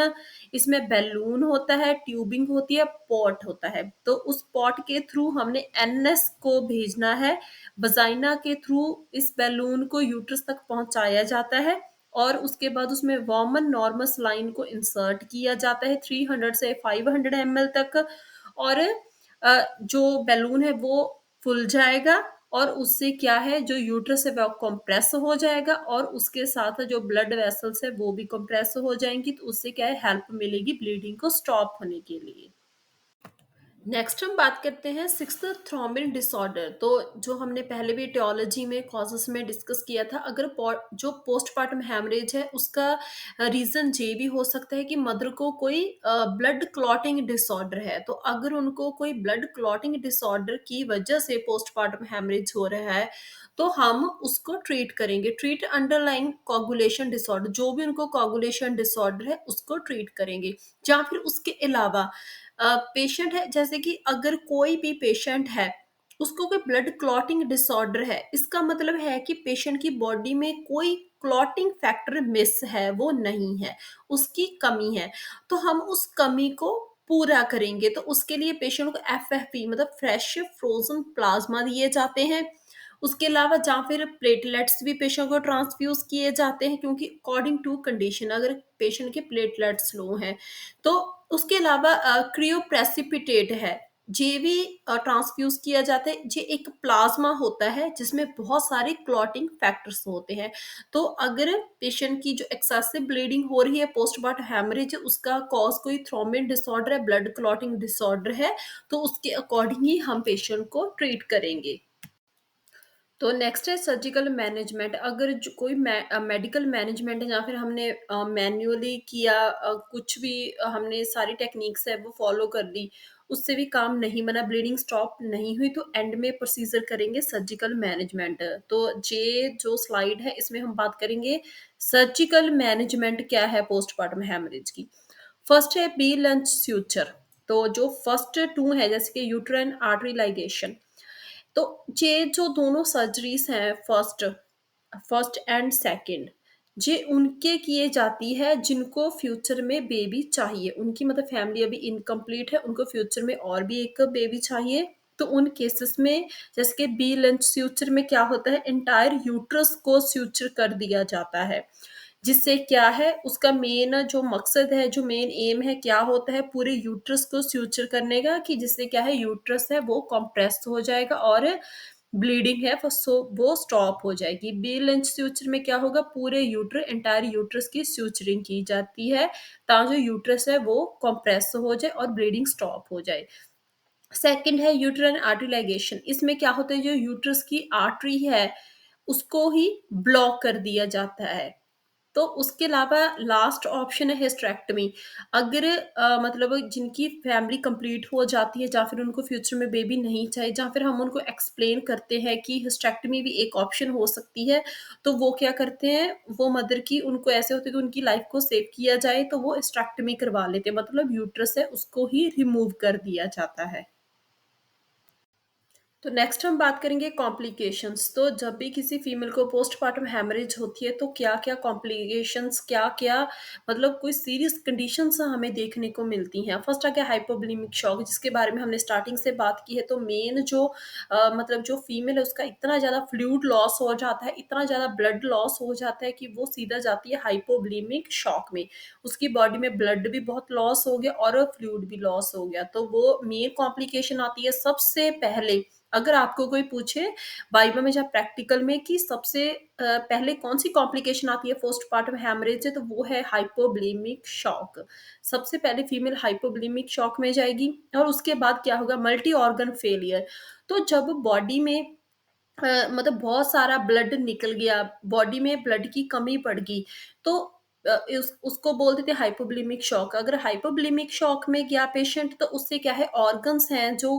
इसमें बैलून होता है, ट्यूबिंग होती है, पॉट होता है। तो उस पॉट के थ्रू हमने एनएस को भेजना है, वजाइना के थ्रू इस बैलून को यूट्रस तक पहुंचाया जाता है, और उसके बाद उसमें वॉर्मन नॉर्मस लाइन को इंसर्ट किया जाता है 300 से 500 ml तक। और जो बैलून है वो फूल जाएगा, और उससे क्या है, जो यूट्रस है वो कंप्रेस हो जाएगा, और उसके साथ जो ब्लड वेसल्स है वो भी कंप्रेस हो जाएंगी। तो उससे क्या है, हेल्प मिलेगी ब्लीडिंग को स्टॉप होने के लिए। नेक्स्ट हम बात करते हैं सिक्स्थ, थ्रोम्बिन डिसऑर्डर। तो जो हमने पहले भी टियोलॉजी में कॉजेस में डिस्कस किया था, अगर जो पोस्टपार्टम हैमरेज है उसका रीजन ये भी हो सकता है कि मदर को कोई ब्लड क्लॉटिंग डिसऑर्डर है। तो अगर उनको कोई ब्लड क्लॉटिंग डिसऑर्डर की वजह से पोस्टपार्टम हैमरेज हो रहा है, तो हम उसको ट्रीट करेंगे, ट्रीट अंडरलाइन कोगुलेशन डिसऑर्डर, जो भी उनको कोगुलेशन डिसऑर्डर है उसको ट्रीट करेंगे। या फिर उसके अलावा पेशेंट है, जैसे कि अगर कोई भी पेशेंट है उसको कोई ब्लड क्लॉटिंग डिसऑर्डर है, इसका मतलब है कि पेशेंट की बॉडी में कोई क्लॉटिंग फैक्टर मिस है, वो नहीं है, उसकी कमी है। तो हम उस कमी को पूरा करेंगे। तो उसके लिए पेशेंट को एफएफपी मतलब फ्रेश फ्रोजन प्लाज्मा दिए जाते हैं। उसके अलावा जहाँ फिर प्लेटलेट्स भी पेशेंट को ट्रांसफ्यूज किए जाते हैं, क्योंकि अकॉर्डिंग टू कंडीशन अगर पेशेंट के प्लेटलेट्स लो हैं, तो उसके अलावा क्रियोप्रेसिपिटेट है, ये भी ट्रांसफ्यूज किया जाता है। ये एक प्लाज्मा होता है जिसमें बहुत सारे क्लॉटिंग फैक्टर्स होते हैं। तो अगर पेशेंट की जो एक्सेसिव ब्लीडिंग हो रही है, पोस्टमार्टम हैमरेज, उसका कॉज कोई थ्रोम्बिन डिसऑर्डर है, ब्लड क्लॉटिंग डिसऑर्डर है, तो उसके अकॉर्डिंग ही हम पेशेंट को ट्रीट करेंगे। तो नेक्स्ट है सर्जिकल मैनेजमेंट। अगर कोई मेडिकल मैनेजमेंट है, या फिर हमने मैन्युअली किया, कुछ भी हमने सारी टेक्निक्स है वो फॉलो कर ली, उससे भी काम नहीं बना, ब्लीडिंग स्टॉप नहीं हुई, तो एंड में प्रोसीजर करेंगे सर्जिकल मैनेजमेंट। तो ये जो स्लाइड है इसमें हम बात करेंगे सर्जिकल मैनेजमेंट क्या है पोस्टमार्टम हेमरेज की। फर्स्ट है बी लंच स्यूचर। तो जो फर्स्ट टू है, जैसे कि यूट्राइन आर्टरी लाइगेशन, तो ये जो दोनों सर्जरीज हैं, फर्स्ट फर्स्ट एंड सेकंड, ये उनके किए जाती है जिनको फ्यूचर में बेबी चाहिए, उनकी मतलब फैमिली अभी इनकम्प्लीट है, उनको फ्यूचर में और भी एक बेबी चाहिए। तो उन केसेस में, जैसे कि बी लंच स्यूचर में क्या होता है, इंटायर यूट्रस को स्यूचर कर दिया जाता है, जिससे क्या है, उसका मेन जो मकसद है, जो मेन एम है, क्या होता है, पूरे यूट्रस को स्यूचर करने का, कि जिससे क्या है, यूट्रस है वो कंप्रेस हो जाएगा, और ब्लीडिंग है वो स्टॉप हो जाएगी। बी लंच सूचर में क्या होगा, पूरे एंटायर यूट्रस की सूचरिंग की जाती है ताकि जो यूट्रस है वो कंप्रेस हो जाए और ब्लीडिंग स्टॉप हो जाए। सेकंड है यूट्राइन आर्टरी लाइगेशन। इसमें क्या होता है, जो यूट्रस की आर्टरी है उसको ही ब्लॉक कर दिया जाता है। तो उसके अलावा लास्ट ऑप्शन है हिस्टेरेक्टमी। अगर मतलब जिनकी फैमिली कंप्लीट हो जाती है या फिर उनको फ्यूचर में बेबी नहीं चाहिए, या फिर हम उनको एक्सप्लेन करते हैं कि हिस्टेरेक्टमी भी एक ऑप्शन हो सकती है, तो वो क्या करते हैं, वो मदर की उनको ऐसे होता है कि उनकी लाइफ को सेव किया जाए तो वो हिस्टेरेक्टमी करवा लेते हैं, मतलब यूट्रस है उसको ही रिमूव कर दिया जाता है। तो नेक्स्ट हम बात करेंगे कॉम्प्लिकेशंस। तो जब भी किसी फीमेल को पोस्टपार्टम हैमरेज होती है तो क्या-क्या कॉम्प्लिकेशंस, क्या-क्या मतलब कोई सीरियस कंडीशंस हमें देखने को मिलती हैं। फर्स्ट आ गया हाइपोवोलेमिक शॉक, जिसके बारे में हमने स्टार्टिंग से बात की है। तो मेन जो मतलब जो फीमेल है उसका इतना ज़्यादा फ्लूइड लॉस हो जाता है, इतना ज़्यादा ब्लड लॉस हो जाता है कि वो सीधा जाती है हाइपोवोलेमिक शॉक में। उसकी बॉडी में ब्लड भी बहुत लॉस हो गया और फ्लूइड भी लॉस हो गया। तो वो मेन कॉम्प्लिकेशन आती है सबसे पहले। अगर आपको कोई पूछे वाइवा में या प्रैक्टिकल में कि सबसे पहले कौन-सी कॉम्प्लिकेशन आती है पोस्टपार्टम हैमरेज से, तो वो है हाइपोवोलेमिक शॉक। सबसे पहले फीमेल हाइपोवोलेमिक शॉक में जाएगी और उसके बाद क्या होगा, मल्टी ऑर्गन फेलियर। तो जब बॉडी में मतलब बहुत सारा ब्लड निकल गया, बॉडी में ब्लड की कमी पड़ गई, तो उसको बोल देते हैं हाइपोवोलेमिक शॉक। अगर हाइपोवोलेमिक शॉक में गया पेशेंट तो उससे क्या है, ऑर्गन्स हैं जो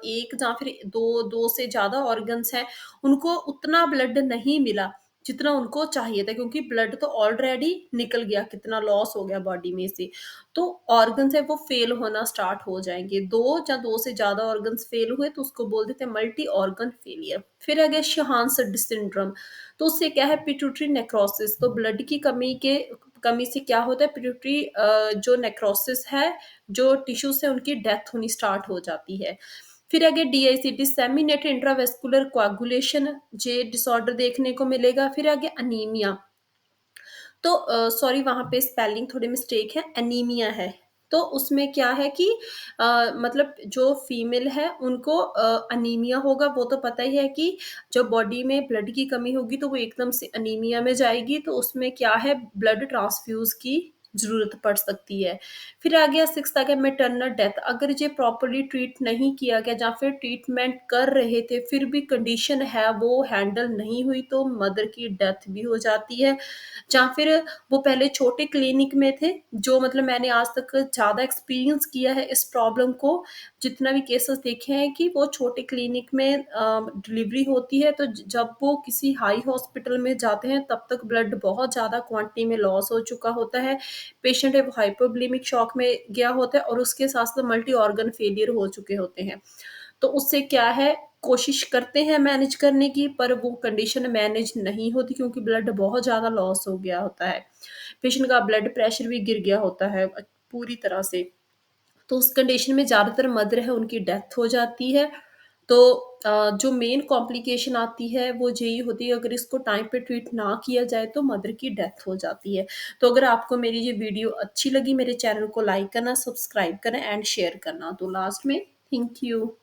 1 या फिर 2 से ज़्यादा ऑर्गन्स हैं, उनको उतना ब्लड नहीं मिला, जितना उनको चाहिए था, क्योंकि ब्लड तो ऑलरेडी निकल गया, कितना लॉस हो गया बॉडी में से। तो ऑर्गन्स है वो फेल होना स्टार्ट हो जाएँगे। 2 से ज़्यादा ऑर्गन्स फेल हुए तो उसको बोल देते हैं मल्टी ऑर्गन फेलियर। फिर आ गया शहानसड सिंड्रोम। तो उससे क्या है, पिट्यूटरी नेक्रोसिस। तो ब्लड की कमी से क्या होता है, पिट्यूटरी जो नेक्रोसिस है, जो टिश्यूज़ हैं उनकी डेथ होनी स्टार्ट हो जाती है। फिर आगे डीआईसी, डिसेमिनेटेड इंट्रावेस्कुलर कोआगुलेशन, ये डिसऑर्डर देखने को मिलेगा। फिर आगे अनीमिया। तो सॉरी वहाँ पे स्पेलिंग थोड़ी मिस्टेक है, एनीमिया है। तो उसमें क्या है कि मतलब जो फीमेल है उनको अनीमिया होगा, वो तो पता ही है कि जब बॉडी में ब्लड की कमी होगी तो वो एकदम से अनीमिया में जाएगी, तो उसमें क्या है, ब्लड ट्रांसफ्यूज़ की ज़रूरत पड़ सकती है। फिर आ गया 6th आ गया मैटरनल डेथ। अगर ये प्रॉपर्ली ट्रीट नहीं किया गया या फिर ट्रीटमेंट कर रहे थे, फिर भी कंडीशन है वो हैंडल नहीं हुई, तो मदर की डेथ भी हो जाती है। या फिर वो पहले छोटे क्लिनिक में थे, जो मतलब मैंने आज तक ज़्यादा एक्सपीरियंस किया है इस प्रॉब्लम को, जितना भी केसेस देखे हैं कि वो छोटे क्लिनिक में डिलीवरी होती है, तो जब वो किसी हाई हॉस्पिटल में जाते हैं तब तक ब्लड बहुत ज़्यादा क्वांटिटी में लॉस हो चुका होता है। पेशेंट है वो हाइपोवोलेमिक शॉक में गया होता है और उसके साथ-साथ मल्टी ऑर्गन फेलियर हो चुके होते हैं। तो उससे क्या है, कोशिश करते हैं मैनेज करने की, पर वो कंडीशन मैनेज नहीं होती क्योंकि ब्लड बहुत ज़्यादा लॉस हो गया होता है। पेशेंट का ब्लड प्रेशर भी गिर गया होता है पूरी तरह से। तो उस कंडीशन में ज़्यादातर मदर है उनकी डेथ हो जाती है। तो जो मेन कॉम्प्लिकेशन आती है वो यही होती है, अगर इसको टाइम पे ट्रीट ना किया जाए तो मदर की डेथ हो जाती है। तो अगर आपको मेरी ये वीडियो अच्छी लगी, मेरे चैनल को लाइक करना, सब्सक्राइब करना एंड शेयर करना। तो लास्ट में थैंक यू।